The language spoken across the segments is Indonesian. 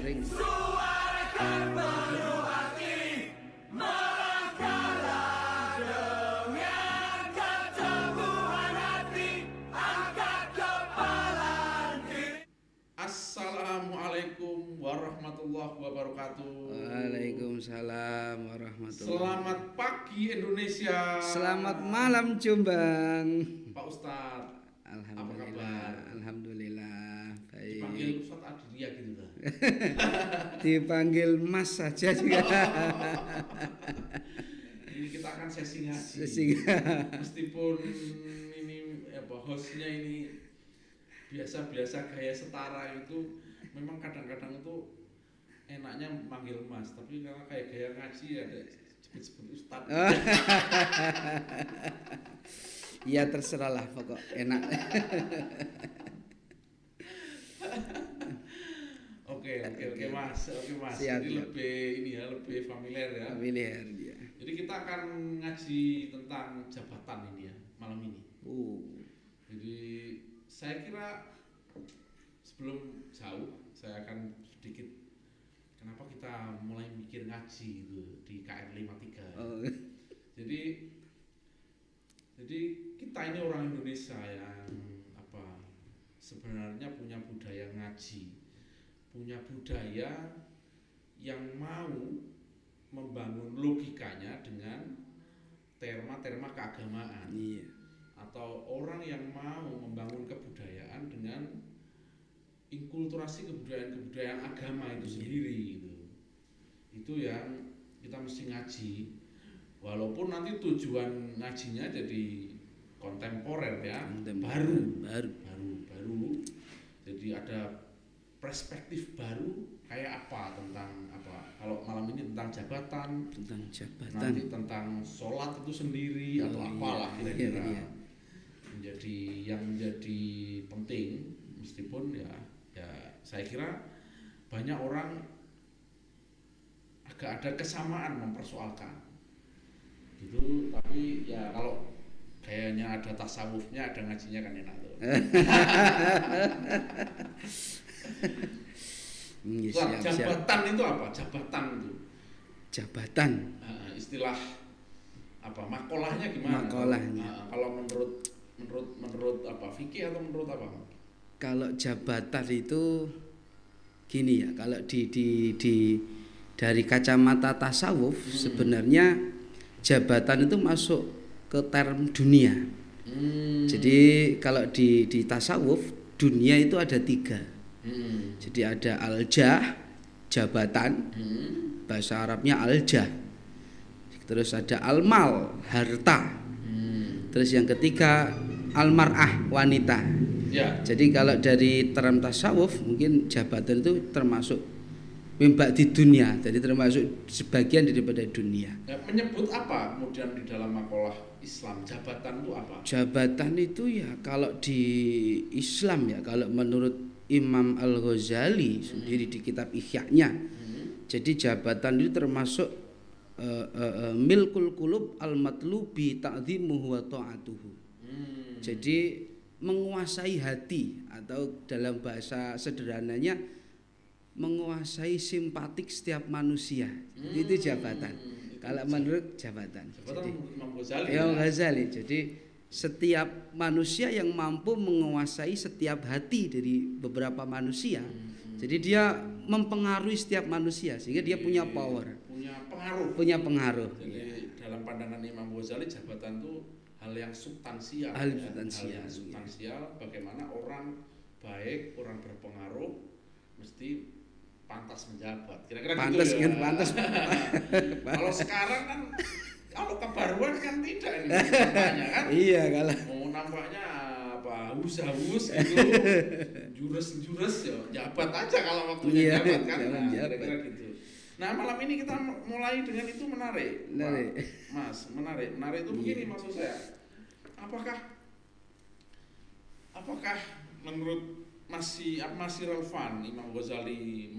sering. Suarakan penuh hati, melangkahlah dengan keteguhan hati, angkat kepala diri. Assalamualaikum warahmatullahi wabarakatuh. Waalaikumsalam warahmatullahi. Selamat pagi Indonesia. Selamat malam Jombang. Pak Ustadz. Alhamdulillah. Alhamdulillah. Baik. Dipanggil Ustadz Adiria gitu kan? Dipanggil Mas saja juga. Ini kita akan sesi ngaji. Meskipun ini hostnya ini biasa-biasa gaya setara itu, memang kadang-kadang itu enaknya manggil Mas, tapi karena kayak gaya ngaji ya sebut-sebut Ustadz. Ya terserahlah pokok enak. Oke Mas. Siap, Jadi siap. lebih familiar ya. Familiar dia. Jadi kita akan ngaji tentang jabatan ini ya malam ini. Jadi saya kira sebelum jauh saya akan sedikit kenapa kita mulai mikir ngaji itu di KN 53. Oh. Jadi kita ini orang Indonesia yang sebenarnya punya budaya ngaji, punya budaya yang mau membangun logikanya dengan terma-terma keagamaan. Iya. Atau orang yang mau membangun kebudayaan dengan inkulturasi kebudayaan agama itu sendiri gitu. Itu yang kita mesti ngaji. Walaupun nanti tujuan ngajinya jadi kontemporer ya, baru. Jadi ada perspektif baru kayak apa tentang kalau malam ini tentang jabatan, nanti tentang sholat itu sendiri atau apalah kira-kira. Iya. menjadi penting, meskipun ya saya kira banyak orang agak ada kesamaan mempersoalkan gitu, tapi ya kalau kayaknya ada tasawufnya, ada ngajinya kan enak tuh. Jabatan itu apa? Jabatan istilah makolahnya gimana? Makolahnya. Kalau menurut fikih atau menurut apa? Kalau jabatan itu gini ya, kalau di dari kacamata tasawuf sebenarnya jabatan itu masuk ke term dunia. Jadi kalau di tasawuf dunia itu ada 3. Jadi ada al-jah, jabatan, bahasa Arabnya al-jah. Terus ada al-mal, harta. Terus yang ketiga al-mar'ah, wanita. Ya. Jadi kalau dari term tasawuf mungkin jabatan itu termasuk mimba di dunia, jadi termasuk sebagian daripada dunia. Ya, menyebut apa kemudian di dalam makalah Islam jabatan itu apa? Jabatan itu ya kalau di Islam ya, kalau menurut Imam Al-Ghazali sendiri di kitab Ihya-nya. Jadi jabatan itu termasuk milkul qulub al-matlubi ta'dhimuhu wa ta'atuhu. Jadi menguasai hati, atau dalam bahasa sederhananya menguasai simpatik setiap manusia. Itu jabatan. Kalau menurut jabatan. Jadi Imam Ghazali. Jadi setiap manusia yang mampu menguasai setiap hati dari beberapa manusia. Jadi dia mempengaruhi setiap manusia sehingga dia punya power. Punya pengaruh. Jadi dalam pandangan Imam Ghazali jabatan itu hal yang substansial. Hal yang substansial. Bagaimana orang baik, orang berpengaruh mesti pantas menjabat. Kira-kira pantas, gitu ya. Pantas. Kalau sekarang kan kalau kebaruan kan tidak ini nampaknya kan. Iya kalau. Nampaknya haus gitu. Jures ya jabat aja kalau waktunya jabat kan. Kira-kira gitu. Nah, malam ini kita mulai dengan itu menarik. Mas, menarik itu begini maksud saya. Apakah menurut masih relevan Imam Ghazali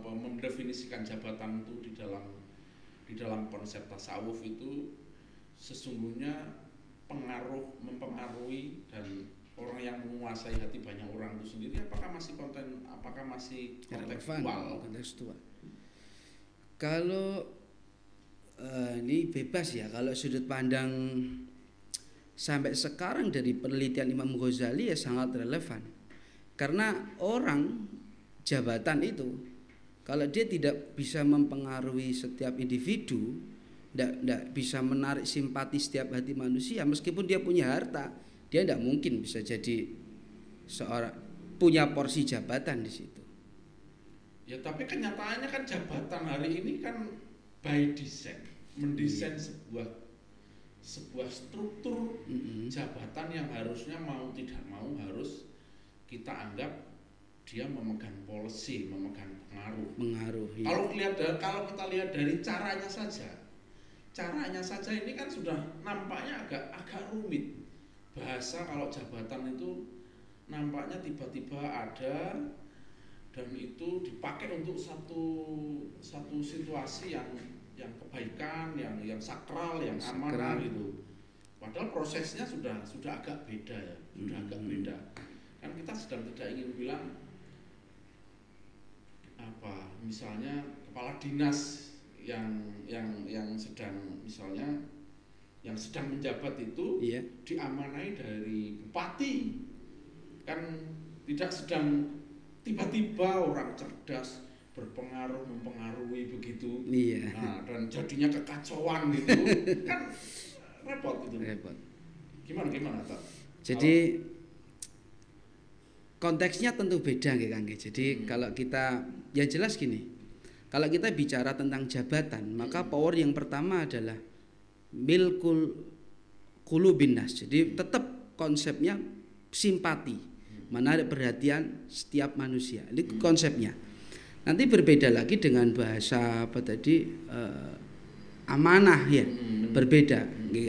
mendefinisikan jabatan itu di dalam konsep tasawuf itu sesungguhnya mempengaruhi dan orang yang menguasai hati banyak orang itu sendiri apakah masih kontekstual? Kalau ini bebas ya, kalau sudut pandang sampai sekarang dari penelitian Imam Ghazali ya sangat relevan. Karena orang jabatan itu kalau dia tidak bisa mempengaruhi setiap individu, tidak bisa menarik simpati setiap hati manusia, meskipun dia punya harta, dia tidak mungkin bisa jadi seorang punya porsi jabatan di situ. Ya tapi kenyataannya kan jabatan hari ini kan by design, mendesain sebuah struktur jabatan yang harusnya mau tidak mau harus kita anggap dia memegang policy, memegang pengaruh. Iya. Kalau kita lihat dari caranya saja ini kan sudah nampaknya agak rumit. Bahasa kalau jabatan itu nampaknya tiba-tiba ada dan itu dipakai untuk satu situasi yang kebaikan, yang sakral, yang amanah gitu. Padahal prosesnya sudah agak beda ya, agak beda. Kan kita sedang tidak ingin bilang misalnya kepala dinas yang sedang misalnya yang sedang menjabat itu diamanai dari bupati, kan tidak sedang tiba-tiba orang cerdas berpengaruh mempengaruhi begitu, nah, dan jadinya kekacauan gitu kan repot gitu. Gimana tak? Jadi konteksnya tentu beda nggih Kang. Jadi kalau kita ya jelas gini. Kalau kita bicara tentang jabatan, maka power yang pertama adalah milkul qulubin nas. Jadi tetap konsepnya simpati, menarik perhatian setiap manusia. Ini konsepnya. Nanti berbeda lagi dengan bahasa amanah ya, berbeda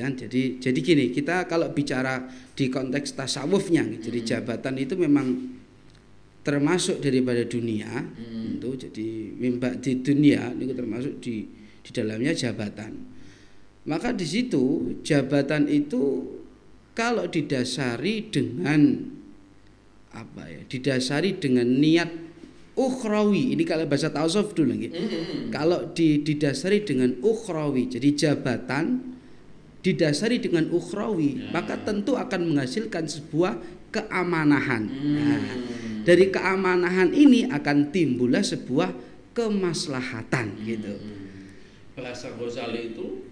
kan. Jadi gini, kita kalau bicara di konteks tasawufnya, jadi jabatan itu memang termasuk daripada dunia, itu jadi mimba di dunia itu termasuk di dalamnya jabatan. Maka di situ jabatan itu kalau didasari dengan didasari dengan niat ukhrawi, ini kalau bahasa tasawuf dulu lagi. Kalau didasari dengan ukhrawi, jadi jabatan didasari dengan ukhrawi, maka tentu akan menghasilkan sebuah keamanahan. Nah, dari keamanahan ini akan timbullah sebuah kemaslahatan gitu. Bahasa Ghazali itu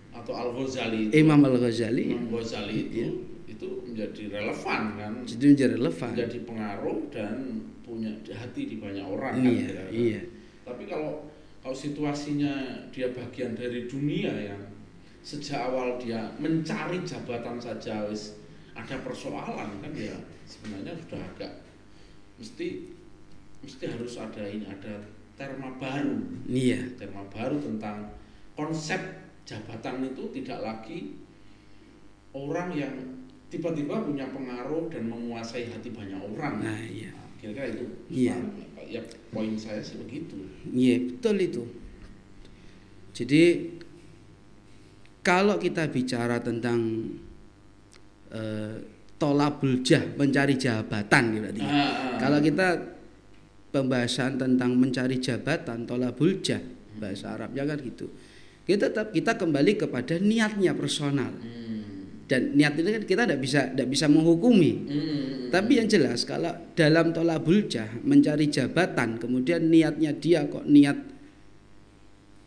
atau Al-Ghazali itu, Imam Al-Ghazali itu menjadi relevan kan, menjadi pengaruh dan punya hati di banyak orang kan. Tapi kalau situasinya dia bagian dari dunia yang sejak awal dia mencari jabatan saja wis ada persoalan kan, ya sebenarnya sudah agak mesti harus ada terma baru. Terma baru tentang konsep jabatan itu tidak lagi orang yang tiba-tiba punya pengaruh dan menguasai hati banyak orang. Kira-kira itu. Ya poin saya sih begitu. Betul itu. Jadi kalau kita bicara tentang tolabul jah, mencari jabatan berarti. Kalau kita pembahasan tentang mencari jabatan, tolabul jah, bahasa Arabnya kan gitu. Kita kembali kepada niatnya personal. Dan niat itu kan kita tidak bisa menghukumi. Tapi yang jelas kalau dalam tolabul jah, mencari jabatan, kemudian niatnya dia kok niat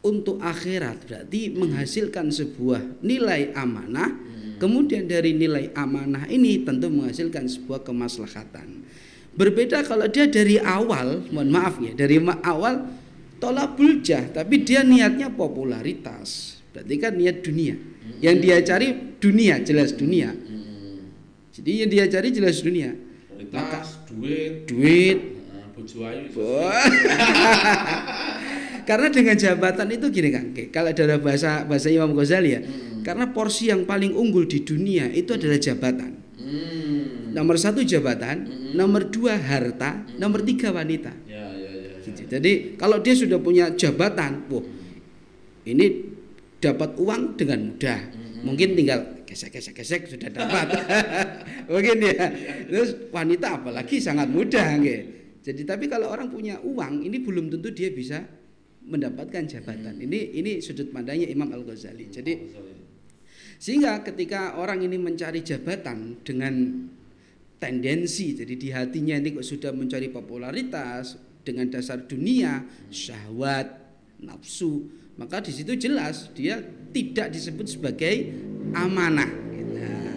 untuk akhirat, berarti menghasilkan sebuah nilai amanah. Kemudian dari nilai amanah ini tentu menghasilkan sebuah kemaslahatan. Berbeda kalau dia dari awal, mohon maaf ya, dari awal tolabul jah, tapi dia niatnya popularitas, berarti kan niat dunia. Yang dia cari dunia, jelas dunia. Jadi yang dia cari jelas dunia. Maka duit, bojo ayu. Karena dengan jabatan itu gini Kang, kalau dalam bahasa Imam Ghazali ya, karena porsi yang paling unggul di dunia itu adalah jabatan. Nomor 1 jabatan, nomor 2 harta, nomor 3 wanita. Gitu. Jadi kalau dia sudah punya jabatan, ini dapat uang dengan mudah. Mungkin tinggal gesek sudah dapat. Mungkin ya. Terus wanita apalagi sangat mudah nggih. Jadi tapi kalau orang punya uang ini belum tentu dia bisa mendapatkan jabatan. Ini sudut pandangnya Imam Al-Ghazali. Jadi sehingga ketika orang ini mencari jabatan dengan tendensi, jadi di hatinya ini kok sudah mencari popularitas dengan dasar dunia, syahwat, nafsu, maka di situ jelas dia tidak disebut sebagai amanah. Nah,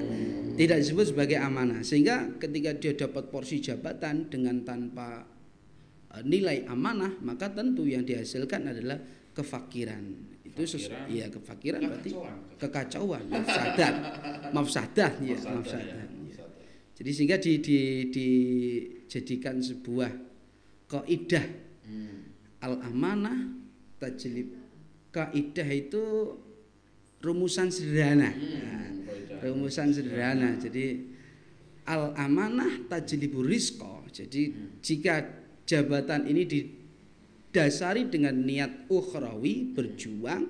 tidak disebut sebagai amanah. Sehingga ketika dia dapat porsi jabatan dengan tanpa nilai amanah, maka tentu yang dihasilkan adalah kefakiran. Itu ya kefakiran berarti kekacauan, mafsadah ya. Jadi sehingga dijadikan sebuah kaidah al-amanah tajlib. Kaidah itu rumusan sederhana. Rumusan sederhana. Jadi al-amanah tajlibur rizqa. Jadi jika jabatan ini didasari dengan niat ukhrawi, berjuang,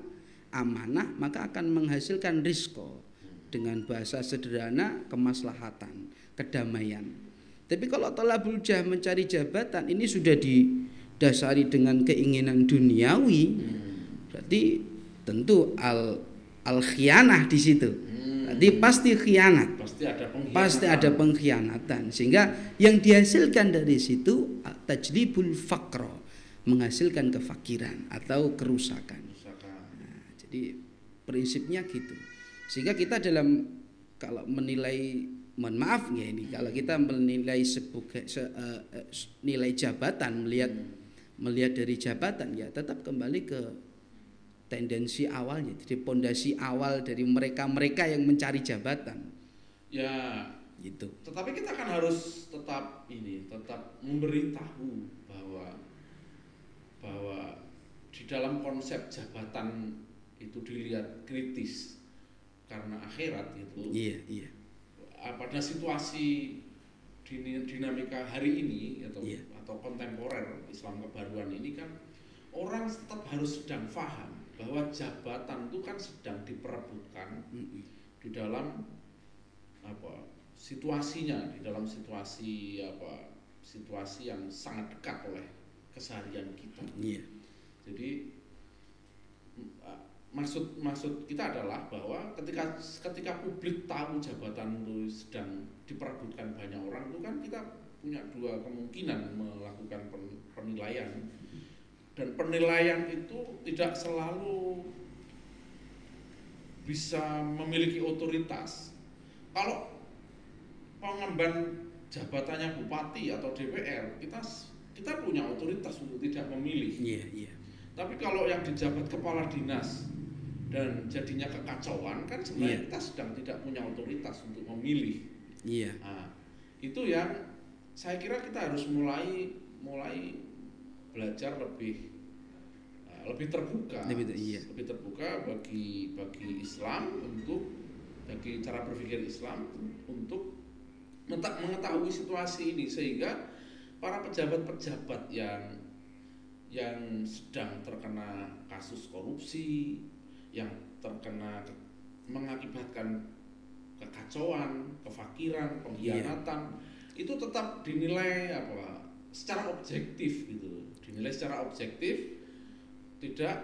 amanah, maka akan menghasilkan rizqa. Dengan bahasa sederhana, kemaslahatan, kedamaian. Tapi kalau talabul jah, mencari jabatan, ini sudah didasari dengan keinginan duniawi, berarti tentu al-khianah di situ. Berarti pasti khianat. Pasti ada pengkhianatan. Sehingga yang dihasilkan dari situ tajlibul faqra, menghasilkan kefakiran atau kerusakan. Nah, jadi prinsipnya gitu. Sehingga kita dalam kalau menilai, mohon maaf ya ini, kalau kita menilai nilai jabatan, melihat dari jabatan, ya tetap kembali ke tendensi awalnya, jadi pondasi awal dari mereka yang mencari jabatan. Ya, gitu. Tetapi kita kan harus tetap memberitahu bahwa di dalam konsep jabatan itu dilihat kritis karena akhirat itu. Iya. Pada situasi dinamika hari ini atau kontemporer Islam kebaruan ini kan orang tetap harus sedang paham bahwa jabatan itu kan sedang diperebutkan di dalam situasinya, di dalam situasi yang sangat dekat oleh keseharian kita. Iya. Jadi maksud kita adalah bahwa ketika publik tahu jabatan itu sedang diperebutkan banyak orang, itu kan kita punya dua kemungkinan melakukan penilaian. Dan penilaian itu tidak selalu bisa memiliki otoritas. Kalau pengemban jabatannya bupati atau DPR, kita punya otoritas untuk tidak memilih. Iya. Tapi kalau yang dijabat kepala dinas dan jadinya kekacauan, kan sebenarnya kita sedang tidak punya otoritas untuk memilih. Iya. Nah, itu yang saya kira kita harus mulai belajar lebih terbuka, lebih terbuka bagi Islam, bagi cara berpikir Islam untuk mengetahui situasi ini, sehingga para pejabat-pejabat yang sedang terkena kasus korupsi, yang terkena mengakibatkan kekacauan, kefakiran, pengkhianatan, itu tetap dinilai secara objektif gitu. Dinilai secara objektif, tidak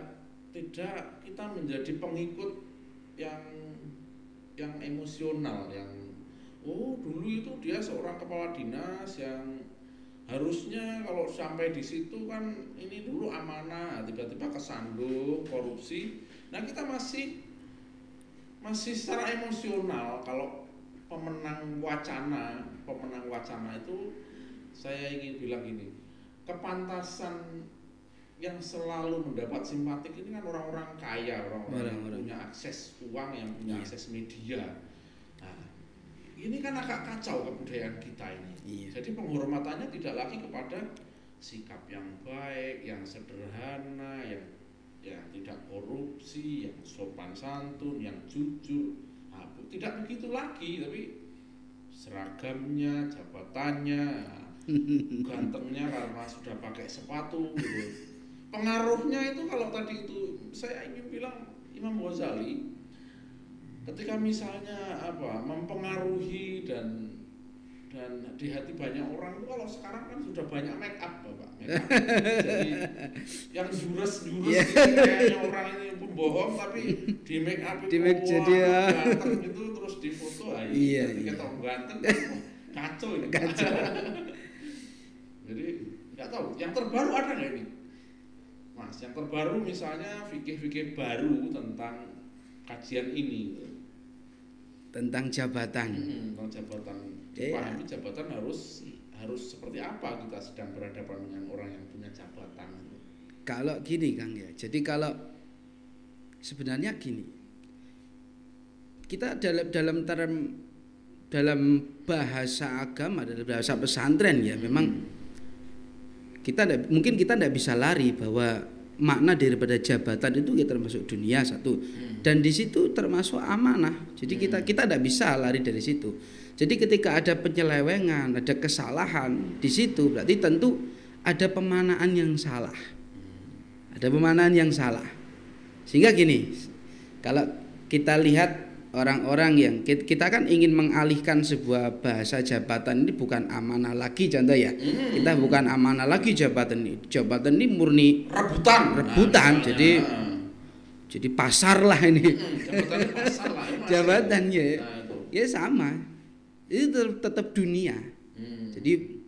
kita menjadi pengikut yang emosional, yang dulu itu dia seorang kepala dinas yang harusnya kalau sampai di situ kan ini dulu amanah, tiba-tiba kesandung korupsi. Nah, kita masih secara emosional. Kalau pemenang wacana itu, saya ingin bilang gini, kepantasan yang selalu mendapat simpatik ini kan orang-orang kaya, orang-orang yang punya akses uang, yang punya akses media. Nah, ini kan agak kacau kebudayaan kita ini. Jadi penghormatannya tidak lagi kepada sikap yang baik, yang sederhana, yang tidak korupsi, yang sopan santun, yang jujur. Nah, tidak begitu lagi, tapi seragamnya, jabatannya, gantengnya karena sudah pakai sepatu gitu. Pengaruhnya itu, kalau tadi itu saya ingin bilang Imam Ghazali ketika misalnya mempengaruhi dan di hati banyak orang itu, kalau sekarang kan sudah banyak make up Bapak, make up. Jadi yang jurus gitu, kayaknya orang ini pembohong tapi di make up itu jadi ganteng gitu, terus difoto iya, kita ganteng kacau ini. Jadi nggak tahu yang terbaru ada nggak ini Mas, yang terbaru misalnya fikih-fikih baru tentang kajian ini gitu. Tentang jabatan. Tentang jabatan. Dipahami jabatan harus seperti apa kita sedang berhadapan dengan orang yang punya jabatan. Kalau gini Kang ya, jadi kalau sebenarnya gini, kita dalam bahasa agama, dalam bahasa pesantren ya, memang mungkin kita tidak bisa lari bahwa makna daripada jabatan itu kita termasuk dunia satu, dan di situ termasuk amanah. Jadi kita tidak bisa lari dari situ. Jadi ketika ada penyelewengan, ada kesalahan di situ, berarti tentu ada pemanaan yang salah. Ada pemanaan yang salah. Sehingga gini, kalau kita lihat orang-orang yang kita kan ingin mengalihkan sebuah bahasa jabatan ini bukan amanah lagi, contoh ya. Kita bukan amanah lagi jabatan ini. Jabatan ini murni rebutan. Jadi pasar lah ini. Jabatannya pasar lah. Jabatannya ya sama. Itu tetap dunia. Jadi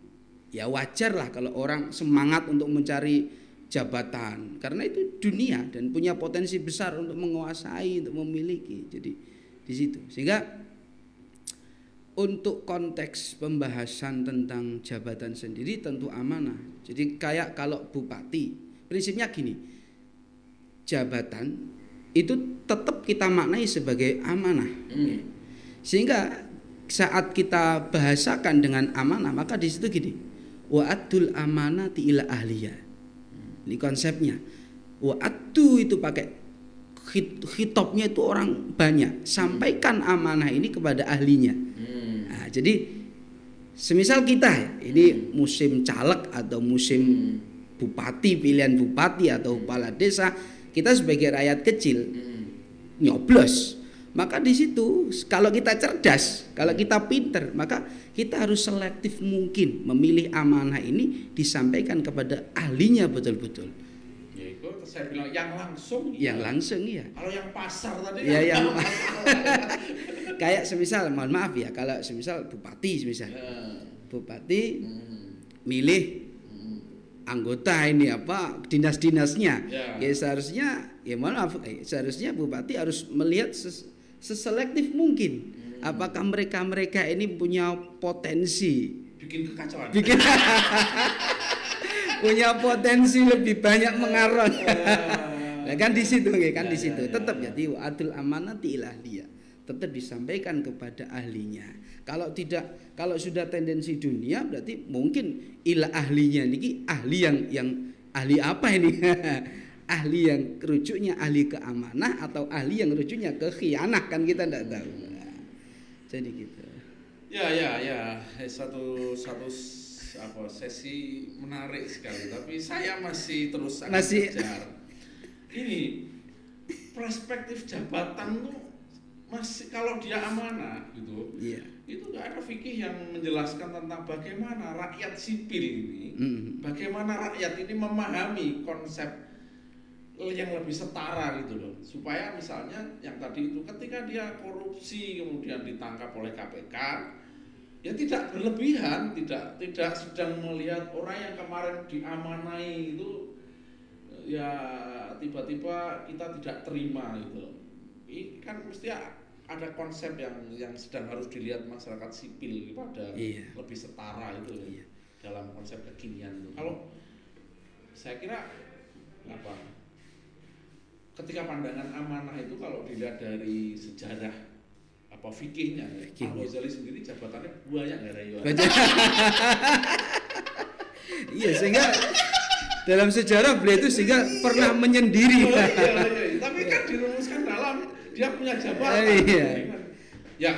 ya wajar lah kalau orang semangat untuk mencari jabatan, karena itu dunia dan punya potensi besar untuk menguasai, untuk memiliki. Jadi di situ. Sehingga untuk konteks pembahasan tentang jabatan sendiri tentu amanah. Jadi kayak kalau bupati, prinsipnya gini, jabatan itu tetap kita maknai sebagai amanah. Sehingga saat kita bahasakan dengan amanah, maka di situ gini, wa'atul amanati ila ahliya. Ini konsepnya. Wa'atu itu pakai khitobnya itu orang banyak. Sampaikan amanah ini kepada ahlinya. Nah, jadi semisal kita ini musim caleg atau musim bupati, pilihan bupati atau kepala desa, kita sebagai rakyat kecil nyoblos. Maka di situ kalau kita cerdas, kalau kita pinter, maka kita harus selektif mungkin memilih amanah ini disampaikan kepada ahlinya betul-betul. Ya itu saya bilang yang langsung. Yang langsung ya. Kalau yang pasar tadi. Ya yang kayak semisal, mohon maaf ya, kalau semisal bupati bupati milih anggota ini dinas-dinasnya. Ya seharusnya ya mohon maaf, seharusnya bupati harus melihat seselektif mungkin. Apakah mereka ini punya potensi bikin kekacauan? Punya potensi lebih banyak mengarang. Nah, kan di situ kan di situ. Tetap jadi wa'atul amanati ila ahliya. Tetap disampaikan kepada ahlinya. Kalau tidak, kalau sudah tendensi dunia berarti mungkin ila ahlinya niki ahli yang ahli apa ini? Ahli yang rujuknya ahli keamanah atau ahli yang rujuknya ke khianah, kan kita tidak tahu. Jadi gitu. Ya. Satu sesi menarik sekali. Tapi saya masih terus belajar. Ini perspektif jabatan tuh masih, kalau dia amanah gitu. Iya. Itu nggak ada fikih yang menjelaskan tentang bagaimana rakyat sipil ini, bagaimana rakyat ini memahami konsep yang lebih setara gitu loh, supaya misalnya yang tadi itu ketika dia korupsi kemudian ditangkap oleh KPK, ya tidak berlebihan, tidak sedang melihat orang yang kemarin diamanai itu ya tiba-tiba kita tidak terima gitu. Ini kan mesti ada konsep yang sedang harus dilihat masyarakat sipil pada lebih setara itu dalam konsep kekinian itu. Kalau saya kira ketika pandangan amanah itu kalau dilihat dari sejarah fikihnya, Al-Ghazali sendiri jabatannya banyak nggak Rayo? Iya, sehingga dalam sejarah beliau itu sehingga pernah menyendiri. Tapi kan dirumuskan dalam dia punya jabatan. Ya,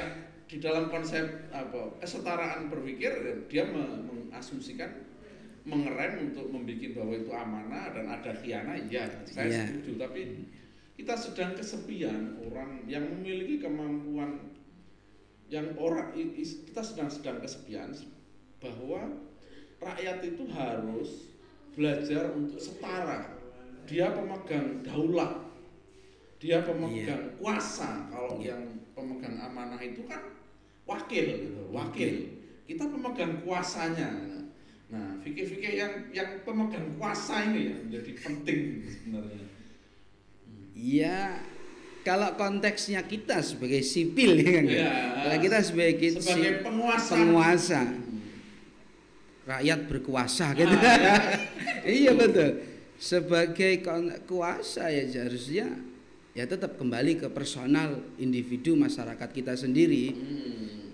di dalam konsep kesetaraan berpikir dia mengasumsikan, mengerem untuk membuat bahwa itu amanah dan ada khianah, saya setuju. Tapi kita sedang kesepian orang yang memiliki kemampuan kita sedang kesepian bahwa rakyat itu harus belajar untuk setara. Dia pemegang daulat, dia pemegang kuasa. Kalau yang pemegang amanah itu kan wakil gitu, wakil. Kita pemegang kuasanya. Nah, fikih-fikih yang pemegang kuasa ini yang menjadi penting sebenarnya. Iya, kalau konteksnya kita sebagai sipil ya kan. Ya, kalau kita sebagai penguasa. Rakyat berkuasa gitu. Ya. Iya betul. Sebagai kuasa ya seharusnya ya tetap kembali ke personal individu masyarakat kita sendiri.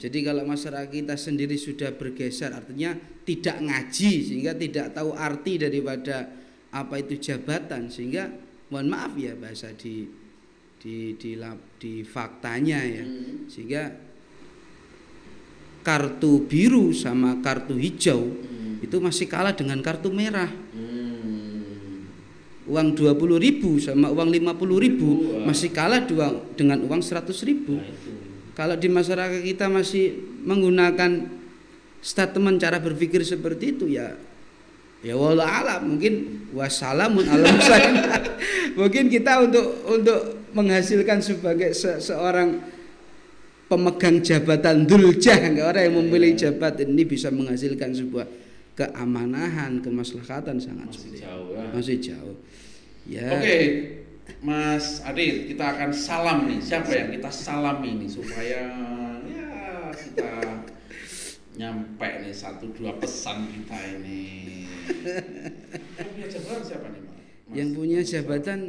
Jadi kalau masyarakat kita sendiri sudah bergeser artinya tidak ngaji sehingga tidak tahu arti daripada apa itu jabatan sehingga mohon maaf ya bahasa di faktanya ya. Sehingga kartu biru sama kartu hijau itu masih kalah dengan kartu merah. Uang 20.000 sama uang 50.000 masih kalah dengan uang 100.000. Kalau di masyarakat kita masih menggunakan statement cara berpikir seperti itu ya wallah alam mungkin wassalamun ala mursalin. Mungkin kita untuk menghasilkan sebagai seorang pemegang jabatan duljah, orang yang memilih jabatan ini bisa menghasilkan sebuah keamanahan, kemaslahatan sangat sulit. Masih jauh. Ya. Oke, Mas Adit, kita akan salam nih. Siapa yang kita salam ini supaya ya kita nyampe nih 1-2 pesan kita ini. Yang punya jabatan siapa nih, Mas? Yang punya jabatan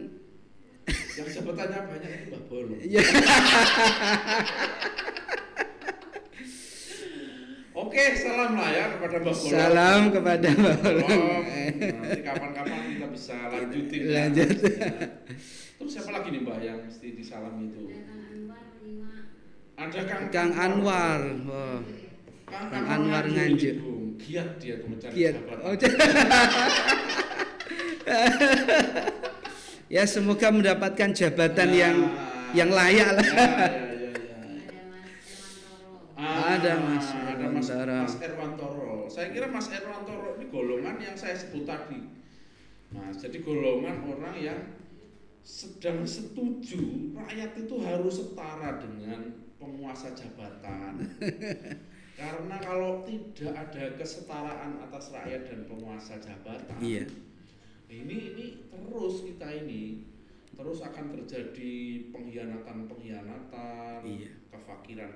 yang jabatannya banyak itu Mbah Bolong. Oke, salam lah ya kepada Mbah Bolong. Salam kepada Mbah Bolong. Nanti kapan-kapan kita bisa lanjutin. Lanjut. Ya. Terus siapa lagi nih Mbak yang mesti disalam itu? Ada Kang Anwar. Oh. Kang Anwar Nganjuk. Giat dia tuh mencari Giat. jabatan. Oh, ya semoga mendapatkan jabatan yang layak lah. Ada Mas Erwantoro. Saya kira Mas Erwantoro ini golongan yang saya sebut tadi. Mas, jadi golongan orang yang sedang setuju rakyat itu harus setara dengan penguasa jabatan. Karena kalau tidak ada kesetaraan atas rakyat dan penguasa jabatan, ini terus kita ini terus akan terjadi pengkhianatan, kefakiran,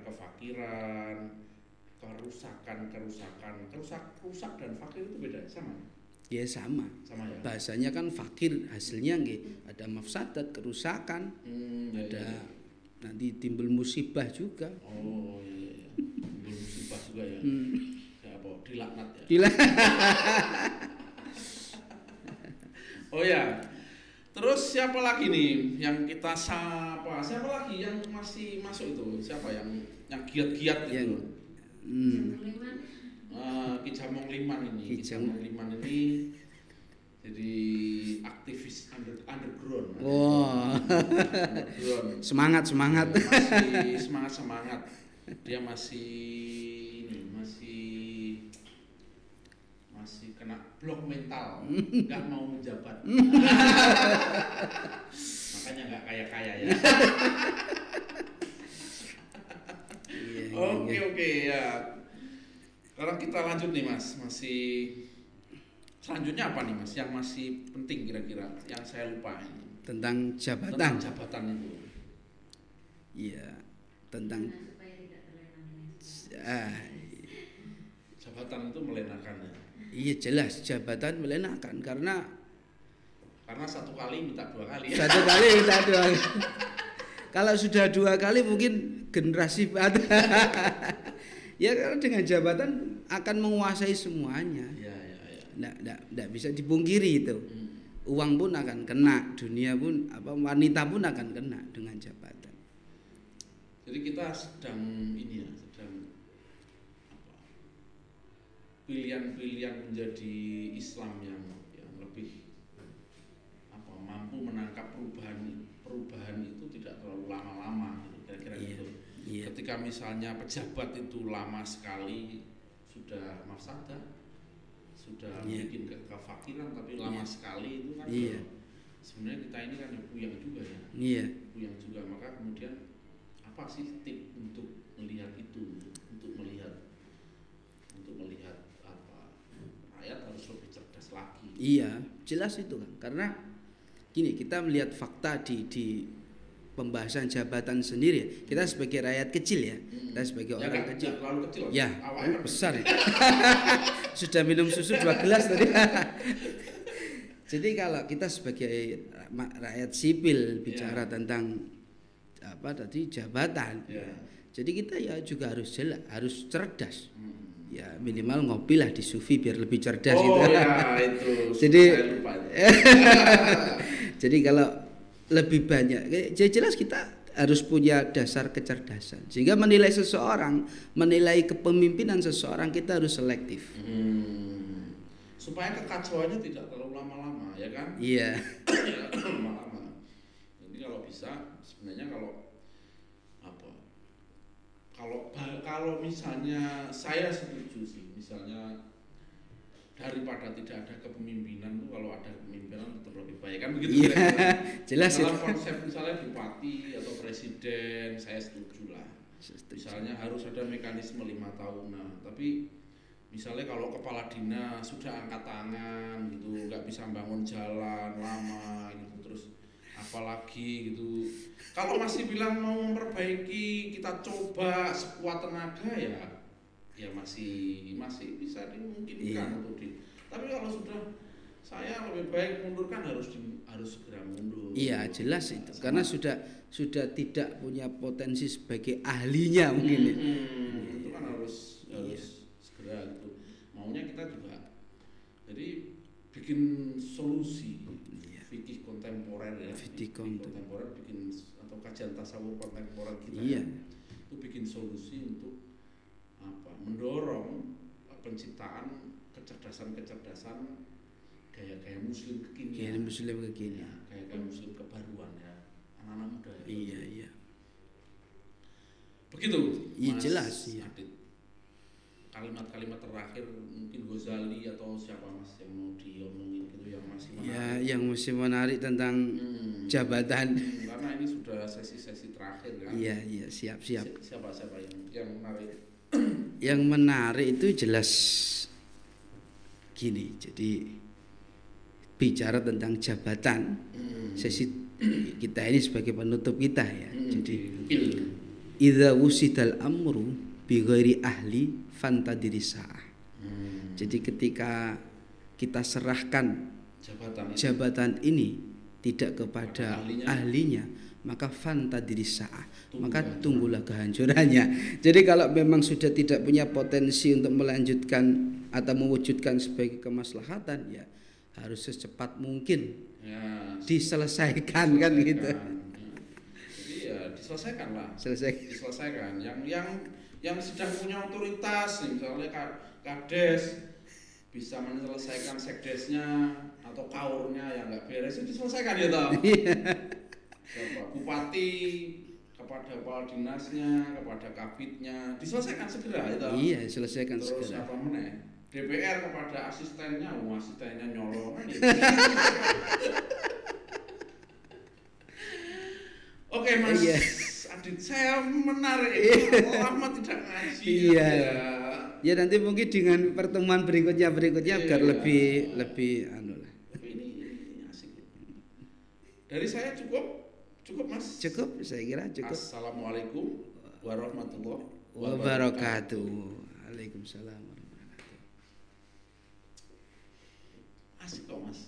kerusakan, rusak dan fakir itu beda sama. Ya sama ya. Bahasanya kan fakir hasilnya ada mafsadat, kerusakan, ada nanti timbul musibah juga. Oh iya. Timbul musibah juga ya. Ya apa? Dilaknat ya. Oh ya. Terus siapa lagi nih yang kita sapa? Siapa lagi yang masih masuk itu? Siapa yang giat-giat itu? Ki Jamong Liman ini. Ki Jamong Liman ini jadi aktivis underground. Wow. Underground. Semangat. Masih semangat. Dia masih kena blok mental, nggak mau menjabat. Makanya nggak kaya ya. Oke ya. Kalau kita lanjut nih Mas, masih selanjutnya apa nih Mas? Yang masih penting kira-kira yang saya lupa ini. Tentang jabatan. Tentang jabatan itu. Iya, tentang jabatan itu melenakan ya. Iya jelas jabatan melenakan karena satu kali minta 2 kali. Satu kali minta 2 kali. Kalau sudah 2 kali mungkin generasi ya karena dengan jabatan akan menguasai semuanya. Ya. Nggak bisa dipungkiri itu. Uang pun akan kena, dunia pun wanita pun akan kena dengan jabatan. Jadi kita sedang pilihan-pilihan menjadi Islam yang lebih mampu menangkap perubahan ketika misalnya pejabat itu lama sekali sudah mafsadah, sudah bikin kefakiran tapi lama sekali itu kan sebenarnya kita ini kan puyeng juga ya, puyeng juga. Maka kemudian apa sih tip untuk melihat itu, untuk melihat apa, rakyat harus lebih cerdas lagi. Iya, jelas itu kan, karena gini, kita melihat fakta di pembahasan jabatan sendiri. Kita sebagai rakyat kecil ya, kita sebagai orang kecil. Terlalu kecil. Ya, besar ya. Sudah minum susu 2 gelas tadi. Jadi kalau kita sebagai rakyat sipil bicara tentang apa tadi jabatan. Jadi kita ya juga harus jelas, harus cerdas. Ya minimal ngopilah di Sufi biar lebih cerdas gitu. Ya itu. Jadi jadi kalau lebih banyak, jelas kita harus punya dasar kecerdasan. Sehingga menilai seseorang, menilai kepemimpinan seseorang kita harus selektif. Supaya kekacauannya tidak terlalu lama-lama, ya kan? Iya. Lama-lama. Jadi kalau bisa, sebenarnya kalau misalnya saya setuju sih, misalnya daripada tidak ada kepemimpinan tuh, kalau ada kepemimpinan tetap lebih baik kan begitu. Jelas dalam konsep misalnya bupati atau presiden saya setuju lah. Misalnya harus ada mekanisme 5 tahunan, tapi misalnya kalau kepala dinas sudah angkat tangan gitu, nggak bisa bangun jalan lama gitu, terus apalagi gitu. Kalau masih bilang mau memperbaiki, kita coba sekuat tenaga ya masih bisa dimungkinkan untuk tapi kalau sudah saya lebih baik mundurkan, harus segera mundur. Iya jelas itu, karena sudah tidak punya potensi sebagai ahlinya mungkin. Itu kan harus segera gitu. Maunya kita juga jadi bikin solusi fikih kontemporer ya, fikih kontemporer bikin atau kajian tasawuf kontemporer kita itu bikin solusi untuk apa, mendorong penciptaan kecerdasan gaya-gaya muslim kekinian. Gaya-gaya muslim kebaruan ya, anak-anak muda ya. Iya. Begitu. Iya jelas ya. Kalimat-kalimat terakhir mungkin Ghazali atau siapa Mas yang mau diomongin gitu yang masih menarik. Ya, yang masih menarik tentang jabatan. Karena ini sudah sesi-sesi terakhir kan. Iya, siap. Siapa yang menarik? Yang menarik itu jelas gini. Jadi bicara tentang jabatan, sesi kita ini sebagai penutup kita ya. Jadi idza wusidal amru bi ghairi ahli fantadiri sa'ah. Jadi ketika kita serahkan jabatan ini tidak kepada ahlinya, maka fantadiri sa'ah, maka tunggulah kehancurannya. Jadi kalau memang sudah tidak punya potensi untuk melanjutkan atau mewujudkan sebagai kemaslahatan, ya harus secepat mungkin diselesaikan kan gitu. Jadi ya diselesaikan lah. Diselesaikan. Yang sedang punya otoritas, misalnya Kades bisa menyelesaikan sekdesnya atau kaurnya yang nggak beres, itu diselesaikan ya toh. Bupati kepada kepala dinasnya, kepada kabitnya, diselesaikan segera itu. Iya, selesaikan terus segera. Apa meneh? DPR kepada asistennya, asistennya nyolong kan gitu. Oke Mas Adit, saya menarik lama tidak ngaji. Iya. Ya nanti mungkin dengan pertemuan berikutnya agar lebih anu lah. Ini asik. Dari saya cukup Mas. Cukup, saya kira cukup. Assalamualaikum warahmatullahi wabarakatuh. Waalaikumsalam warahmatullahi wabarakatuh. Asik kok Mas.